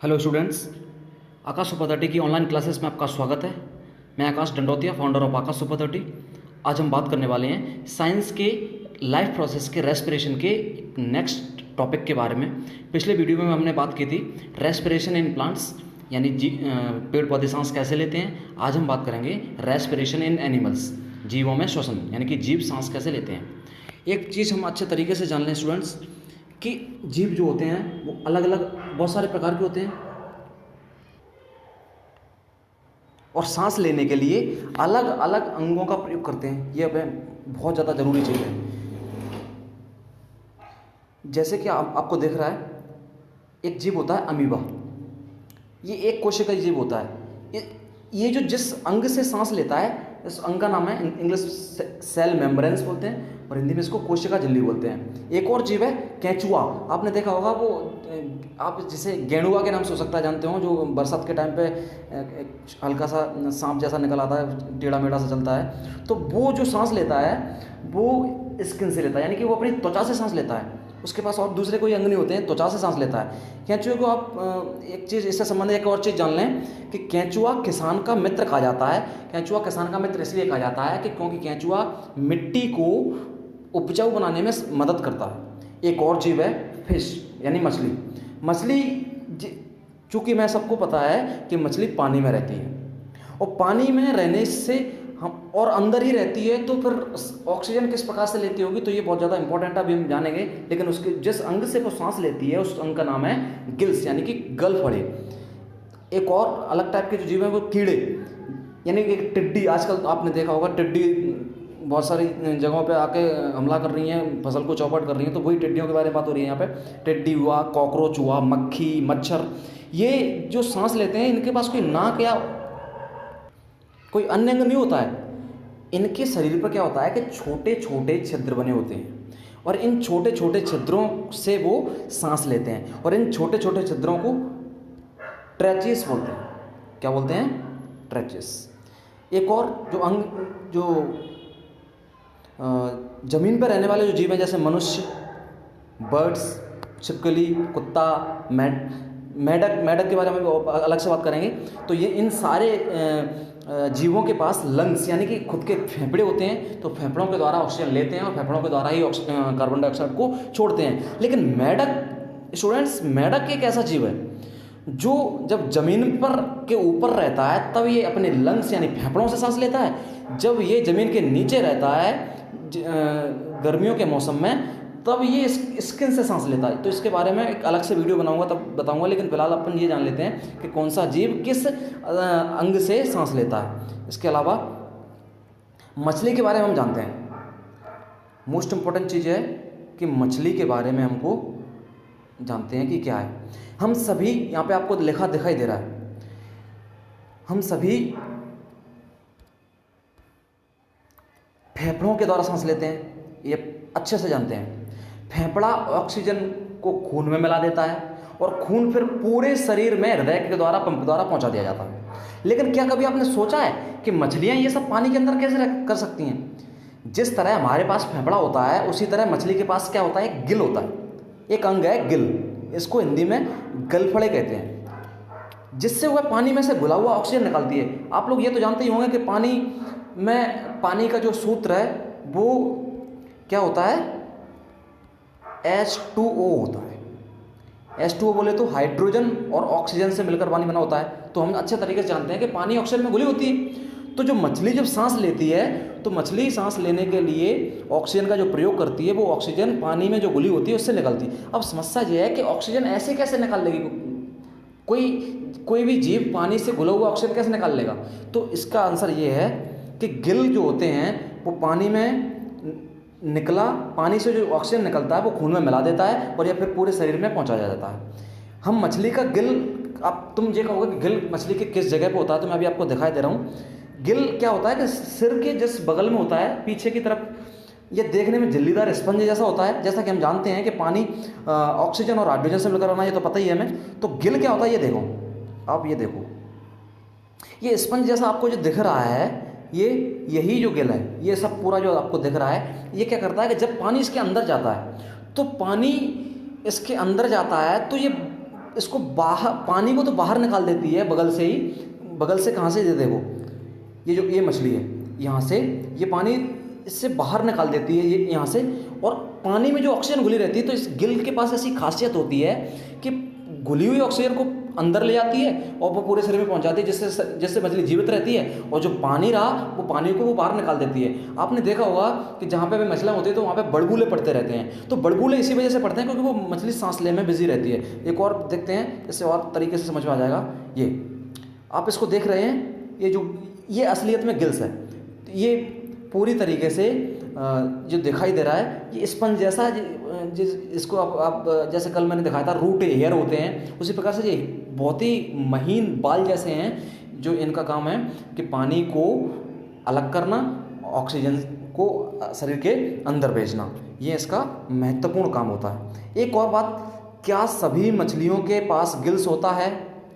Hello students, आकाश सुपरथर्टी की online classes में आपका स्वागत है। मैं आकाश डंडौतिया, फाउंडर ऑफ आकाश सुपरथर्टी। आज हम बात करने वाले हैं साइंस के लाइफ प्रोसेस के रेस्पिरेशन के नेक्स्ट टॉपिक के बारे में। पिछले वीडियो में हमने बात की थी रेस्पिरेशन इन प्लांट्स, यानी पेड़ पौधे सांस कैसे लेते हैं। आज हम बात करेंगे रेस्पिरेशन इन एनिमल्स, जीवों में श्वसन, यानी कि जीव सांस कैसे लेते हैं। एक चीज़ हम अच्छे तरीके से जान लें स्टूडेंट्स कि जीव जो होते हैं वो अलग अलग बहुत सारे प्रकार के होते हैं और सांस लेने के लिए अलग अलग अंगों का प्रयोग करते हैं। ये हमें बहुत ज़्यादा ज़रूरी चीज़ है। जैसे कि आपको दिख रहा है, एक जीव होता है अमीबा। ये एक कोशिका जीव होता है। ये जो जिस अंग से सांस लेता है, इस अंग का नाम है इंग्लिश सेल मेम्ब्रेन्स बोलते हैं और हिंदी में इसको कोशिका झिल्ली बोलते हैं। एक और जीव है केंचुआ। आपने देखा होगा, वो आप जिसे गेंडुआ के नाम से हो सकता है जानते हो, जो बरसात के टाइम पे हल्का सा सांप जैसा निकल आता है, टेढ़ा मेढ़ा सा चलता है। तो वो जो सांस लेता है वो स्किन से लेता है, यानी कि वो अपनी त्वचा से सांस लेता है। उसके पास और दूसरे कोई अंग नहीं होते हैं, त्वचा से सांस लेता है। केंचुए को आप एक चीज़ इससे संबंधित एक और चीज़ जान लें कि केंचुआ किसान का मित्र कहा जाता है। केंचुआ किसान का मित्र इसलिए कहा जाता है कि क्योंकि केंचुआ मिट्टी को उपजाऊ बनाने में मदद करता है। एक और जीव है फिश, यानी मछली। मछली चूँकि मैं सबको पता है कि मछली पानी में रहती है और पानी में रहने से हम और अंदर ही रहती है, तो फिर ऑक्सीजन किस प्रकार से लेती होगी, तो ये बहुत ज़्यादा इंपॉर्टेंट है, अभी हम जानेंगे। लेकिन उसके जिस अंग से वो सांस लेती है उस अंग का नाम है गिल्स, यानी कि गलफड़े। एक और अलग टाइप के जो जीव हैं वो कीड़े, यानी कि टिड्डी। आजकल आपने देखा होगा टिड्डी बहुत सारी जगहों पे आके हमला कर रही हैं, फसल को चौपट कर रही हैं। तो वही टिड्डियों के बारे में बात हो रही है यहाँ पे। टिड्डी हुआ, कॉकरोच हुआ, मक्खी, मच्छर, ये जो सांस लेते हैं इनके पास कोई नाक या कोई अन्य अंग नहीं होता है। इनके शरीर पर क्या होता है कि छोटे छोटे छिद्र बने होते हैं और इन छोटे छोटे छिद्रों से वो सांस लेते हैं और इन छोटे छोटे छिद्रों को ट्रैचेस बोलते हैं। क्या बोलते हैं? ट्रैचेस। एक और जो अंग, जो जमीन पर रहने वाले जो जीव हैं, जैसे मनुष्य, बर्ड्स, छिपकली, कुत्ता, मेढक के बारे में भी अलग से बात करेंगे। तो ये इन सारे जीवों के पास लंग्स, यानी कि खुद के फेफड़े होते हैं। तो फेफड़ों के द्वारा ऑक्सीजन लेते हैं और फेफड़ों के द्वारा ही कार्बन डाइऑक्साइड को छोड़ते हैं। लेकिन मेढक, स्टूडेंट्स, मेढक एक ऐसा जीव है जो जब जमीन पर के ऊपर रहता है तब ये अपने लंग्स यानी फेफड़ों से सांस लेता है। जब ये जमीन के नीचे रहता है गर्मियों के मौसम में, तब ये स्किन से सांस लेता है। तो इसके बारे में एक अलग से वीडियो बनाऊंगा, तब बताऊंगा। लेकिन फिलहाल अपन ये जान लेते हैं कि कौन सा जीव किस अंग से सांस लेता है। इसके अलावा मछली के बारे में हम जानते हैं। मोस्ट इम्पॉर्टेंट चीज़ है कि मछली के बारे में हमको जानते हैं कि क्या है। हम सभी, यहाँ पे आपको लिखा दिखाई दे रहा है, हम सभी फेफड़ों के द्वारा सांस लेते हैं, ये अच्छे से जानते हैं। फेफड़ा ऑक्सीजन को खून में मिला देता है और खून फिर पूरे शरीर में हृदय के द्वारा, पंप द्वारा पहुंचा दिया जाता है। लेकिन क्या कभी आपने सोचा है कि मछलियां ये सब पानी के अंदर कैसे कर सकती हैं? जिस तरह हमारे पास फेफड़ा होता है उसी तरह मछली के पास क्या होता है? गिल होता है, एक अंग है गिल। इसको हिंदी में गलफड़े कहते हैं, जिससे वह पानी में से घुला हुआ ऑक्सीजन निकालती है। आप लोग ये तो जानते ही होंगे कि पानी का जो सूत्र है वो क्या होता है? H2O होता है। H2O बोले तो हाइड्रोजन और ऑक्सीजन से मिलकर पानी बना होता है। तो हम अच्छे तरीके से जानते हैं कि पानी ऑक्सीजन में घुली होती है। तो जो मछली जब सांस लेती है, तो मछली सांस लेने के लिए ऑक्सीजन का जो प्रयोग करती है, वो ऑक्सीजन पानी में जो घुली होती है उससे निकलती है। अब समस्या ये है कि ऑक्सीजन ऐसे कैसे निकाल लेगी? कोई भी जीव पानी से घुला हुआ ऑक्सीजन कैसे निकाल लेगा? तो इसका आंसर ये है कि गिल जो होते हैं वो पानी से जो ऑक्सीजन निकलता है वो खून में मिला देता है और या फिर पूरे शरीर में पहुंचाया जाता है। हम मछली का गिल, अब तुम ये कहोगे कि गिल मछली के किस जगह पे होता है, तो मैं अभी आपको दिखाई दे रहा हूँ। गिल क्या होता है कि सिर के जिस बगल में होता है, पीछे की तरफ, ये देखने में झिल्लीदार स्पंज जैसा होता है। जैसा कि हम जानते हैं कि पानी ऑक्सीजन और हाइड्रोजन से मिलकर बना, ये तो पता ही है हमें। तो गिल क्या होता है, ये देखो, आप ये देखो, ये स्पंज जैसा आपको जो दिख रहा है, यही जो गिल है, ये सब पूरा जो आपको दिख रहा है, ये क्या करता है कि जब पानी इसके अंदर जाता है, तो पानी इसके अंदर जाता है तो ये इसको बाहर, पानी को तो बाहर निकाल देती है बगल से ही, बगल से कहाँ से, ये देखो ये जो ये मछली है यहाँ से ये पानी इससे बाहर निकाल देती है, ये यहाँ से, और पानी में जो ऑक्सीजन घुली रहती है, तो इस गिल के पास ऐसी खासियत होती है कि घुली हुई ऑक्सीजन को अंदर ले जाती है और वो पूरे शरीर में पहुंच जाती है, जिससे मछली जीवित रहती है, और जो पानी रहा वो पानी को वो बाहर निकाल देती है। आपने देखा होगा कि जहाँ पे भी मछलियाँ होती है तो वहाँ पे बड़बूले पड़ते रहते हैं, तो बड़बूले इसी वजह से पड़ते हैं क्योंकि वो मछली सांस लेने में बिजी रहती है। एक और देखते हैं, इससे और तरीके से समझ में आ जाएगा। ये आप इसको देख रहे हैं, ये असलियत में गिल्स है, ये पूरी तरीके से जो दिखाई दे रहा है ये स्पंज जैसा है, इसको आप जैसे कल मैंने दिखाया था रूट हेयर होते हैं, उसी प्रकार से ये बहुत ही महीन बाल जैसे हैं, जो इनका काम है कि पानी को अलग करना, ऑक्सीजन को शरीर के अंदर भेजना, ये इसका महत्वपूर्ण काम होता है। एक और बात, क्या सभी मछलियों के पास गिल्स होता है?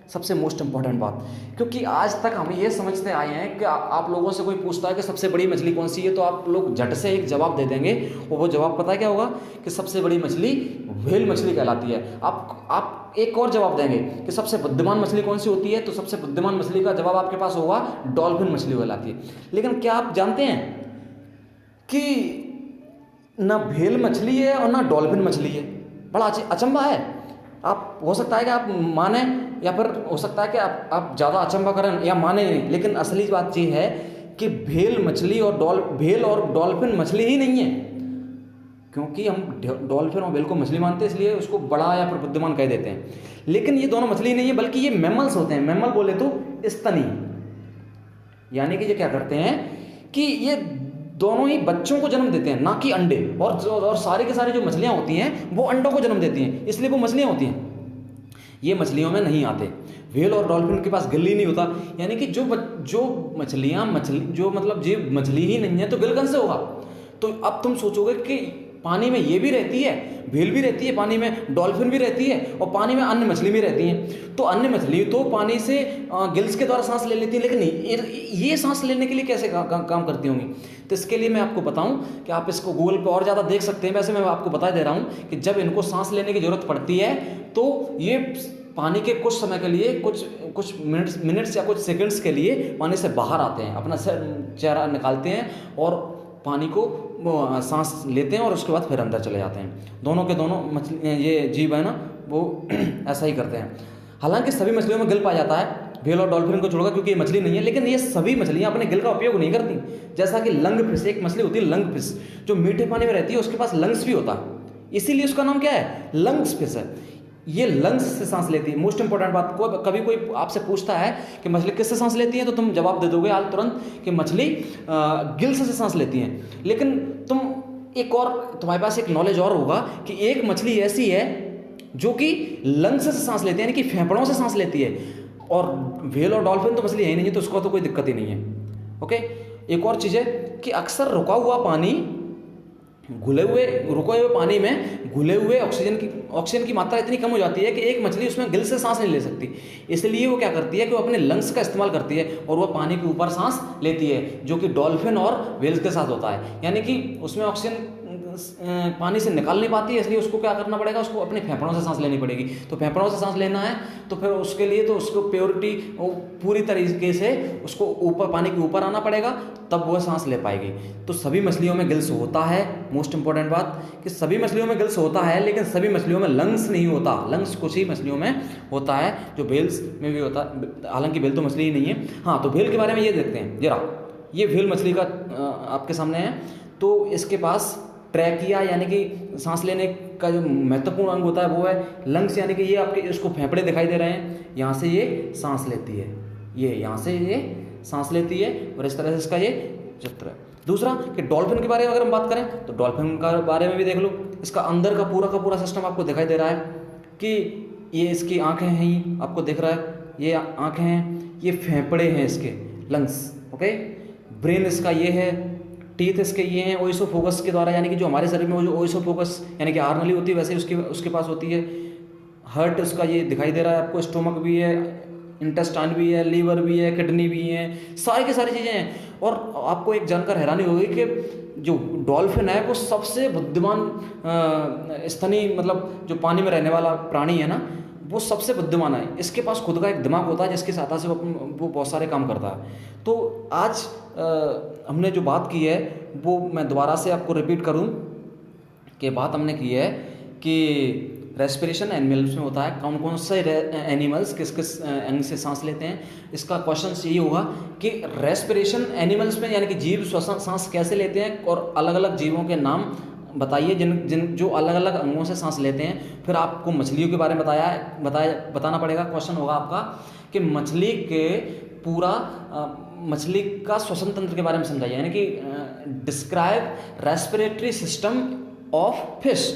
सबसे मोस्ट इंपॉर्टेंट बात, क्योंकि आज तक हम ये समझते आए हैं कि आप लोगों से कोई पूछता है कि सबसे बड़ी मछली कौन सी है, तो आप लोग झट से एक जवाब दे देंगे, और वो जवाब पता है क्या होगा कि सबसे बड़ी मछली व्हेल मछली कहलाती है। आप एक और जवाब देंगे कि सबसे बुद्धिमान मछली कौन सी होती है, तो सबसे बुद्धिमान मछली का जवाब आपके पास होगा डॉल्फिन मछली कहलाती है। लेकिन क्या आप जानते हैं कि ना व्हेल मछली है और ना डॉल्फिन मछली है? बड़ा अचंभा है। आप हो सकता है कि आप माने, या फिर हो सकता है कि आप ज़्यादा अचंभा करें या माने नहीं, लेकिन असली बात ये है कि व्हेल मछली और व्हेल और डॉल्फिन मछली ही नहीं है, क्योंकि हम डॉल्फिन और व्हेल को मछली मानते हैं, इसलिए उसको बड़ा या फिर बुद्धिमान कह देते हैं। लेकिन ये दोनों मछली नहीं है, बल्कि ये मैमल्स होते हैं। मैमल बोले तो स्तनी, यानी कि ये क्या करते हैं कि ये दोनों ही बच्चों को जन्म देते हैं, ना कि अंडे। और सारी के सारी जो मछलियाँ होती हैं वो अंडों को जन्म देती हैं, इसलिए वो मछलियाँ होती हैं। ये मछलियों में नहीं आते। व्हेल और डॉल्फिन के पास गिल ही नहीं होता, यानी कि जो मछलियाँ जो मतलब जीव मछली ही नहीं है तो गिल कहाँ से होगा? तो अब तुम सोचोगे कि पानी में ये भी रहती है, व्हेल भी रहती है पानी में, डॉल्फिन भी रहती है, और पानी में अन्य मछली भी रहती हैं। तो अन्य मछली तो पानी से गिल्स के द्वारा सांस ले लेती है, लेकिन ये सांस लेने के लिए कैसे काम करती होंगी? तो इसके लिए मैं आपको बताऊं कि आप इसको गूगल पे और ज़्यादा देख सकते हैं। वैसे मैं आपको बता दे रहा हूं कि जब इनको सांस लेने की ज़रूरत पड़ती है तो ये पानी के कुछ समय के लिए, कुछ मिनट्स या कुछ सेकंड्स के लिए पानी से बाहर आते हैं, अपना चेहरा निकालते हैं और पानी को सांस लेते हैं, और उसके बाद फिर अंदर चले जाते हैं। दोनों के दोनों मछली ये जीव है ना, वो ऐसा ही करते हैं। हालांकि सभी मछलियों में गिल पाया जाता है, व्हेल और डॉल्फिन को छोड़कर, क्योंकि ये मछली नहीं है, लेकिन ये सभी मछलियां अपने गिल का उपयोग नहीं करती। जैसा कि लंग फिश, एक मछली होती है लंग फिश, जो मीठे पानी में रहती है, उसके पास लंग्स भी होता है, इसीलिए उसका नाम क्या है? लंग्स फिश है। ये लंग्स से सांस लेती है। मोस्ट इंपॉर्टेंट बात, को कभी कोई आपसे पूछता है कि मछली किससे सांस लेती है, तो तुम जवाब दे दोगे आज तुरंत कि मछली गिल्स से सांस लेती है। लेकिन तुम एक और, तुम्हारे पास एक नॉलेज और होगा कि एक मछली ऐसी है जो कि लंग्स से सांस लेती है, यानी कि फेफड़ों से सांस लेती है, और व्हेल और डॉल्फिन तो मछली है ही नहीं है, तो उसको तो कोई दिक्कत ही नहीं है। ओके, एक और चीज़ है कि अक्सर रुका हुआ पानी, रुके हुए पानी में घुले हुए ऑक्सीजन की मात्रा इतनी कम हो जाती है कि एक मछली उसमें गिल से सांस नहीं ले सकती। इसलिए वो क्या करती है कि वो अपने लंग्स का इस्तेमाल करती है और वह पानी के ऊपर सांस लेती है, जो कि डॉल्फिन और व्हेल्स के साथ होता है। यानी कि उसमें ऑक्सीजन पानी से निकाल नहीं पाती है, इसलिए उसको क्या करना पड़ेगा, उसको अपने फेफड़ों से सांस लेनी पड़ेगी। तो फेफड़ों से सांस लेना है तो फिर उसके लिए तो उसको प्योरिटी पूरी तरीके से उसको ऊपर, पानी के ऊपर आना पड़ेगा, तब वो सांस ले पाएगी। तो सभी मछलियों में गिल्स होता है। मोस्ट इंपॉर्टेंट बात कि सभी मछलियों में गिल्स होता है, लेकिन सभी मछलियों में लंग्स नहीं होता। लंग्स कुछ ही मछलियों में होता है, जो व्हेल्स में भी होता है। हालांकि व्हेल तो मछली ही नहीं है। हाँ, तो व्हेल के बारे में ये देखते हैं जरा। ये व्हेल मछली का आपके सामने है। तो इसके पास ट्रैकिया यानी कि सांस लेने का जो महत्वपूर्ण अंग होता है वो है लंग्स, यानी कि ये आपके इसको फेफड़े दिखाई दे रहे हैं, यहाँ से ये सांस लेती है, ये यहाँ से ये सांस लेती है, और इस तरह से इसका ये चित्र है। दूसरा कि डॉल्फिन के बारे में अगर हम बात करें तो डॉल्फिन का बारे में भी देख लो। इसका अंदर का पूरा सिस्टम आपको दिखाई दे रहा है कि ये इसकी आँखें हैं, ही आपको दिख रहा है, ये आँखें हैं, ये फेफड़े हैं इसके, लंग्स। ओके, ब्रेन इसका ये है, टीथ इसके ये हैं ओइसोफोगस के द्वारा, यानी कि जो हमारे शरीर में वो जो ओइसोफोगस यानी कि आहार नली होती है, वैसे उसके पास होती है। हार्ट उसका ये दिखाई दे रहा है आपको, स्टोमक भी है, इंटेस्टाइन भी है, लीवर भी है, किडनी भी है, सारी की सारी चीज़ें हैं। और आपको एक जानकर हैरानी होगी कि जो डॉल्फिन है वो सबसे बुद्धिमान स्तनी, मतलब जो पानी में रहने वाला प्राणी है ना, वो सबसे बुद्धिमान है, इसके पास खुद का एक दिमाग होता है जिसकी सहायता से वो बहुत सारे काम करता है। तो आज हमने जो बात की है वो मैं दोबारा से आपको रिपीट करूं कि बात हमने की है कि रेस्पिरेशन एनिमल्स में होता है, कौन कौन से एनिमल्स किस किस अंग से सांस लेते हैं। इसका क्वेश्चन यही होगा कि रेस्पिरेशन एनिमल्स में यानी कि जीव श्वसन सांस कैसे लेते हैं, और अलग अलग जीवों के नाम बताइए जिन जो अलग अलग अंगों से सांस लेते हैं। फिर आपको मछलियों के बारे में बताना पड़ेगा। क्वेश्चन होगा आपका कि मछली के पूरा मछली का श्वसन तंत्र के बारे में समझाइए, यानी कि describe respiratory system of fish.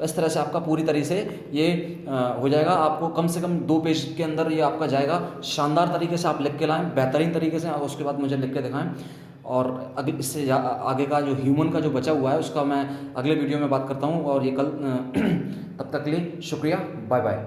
इस तरह से आपका पूरी तरीके से ये हो जाएगा। आपको कम से कम 2 पेज के अंदर ये आपका जाएगा। शानदार तरीके से आप लिख के लाएं, बेहतरीन तरीके से, और उसके बाद मुझे लिख के दिखाएं। और अभी इससे आगे का जो ह्यूमन का जो बचा हुआ है उसका मैं अगले वीडियो में बात करता हूँ। और ये कल तब तक के लिए शुक्रिया, बाय बाय।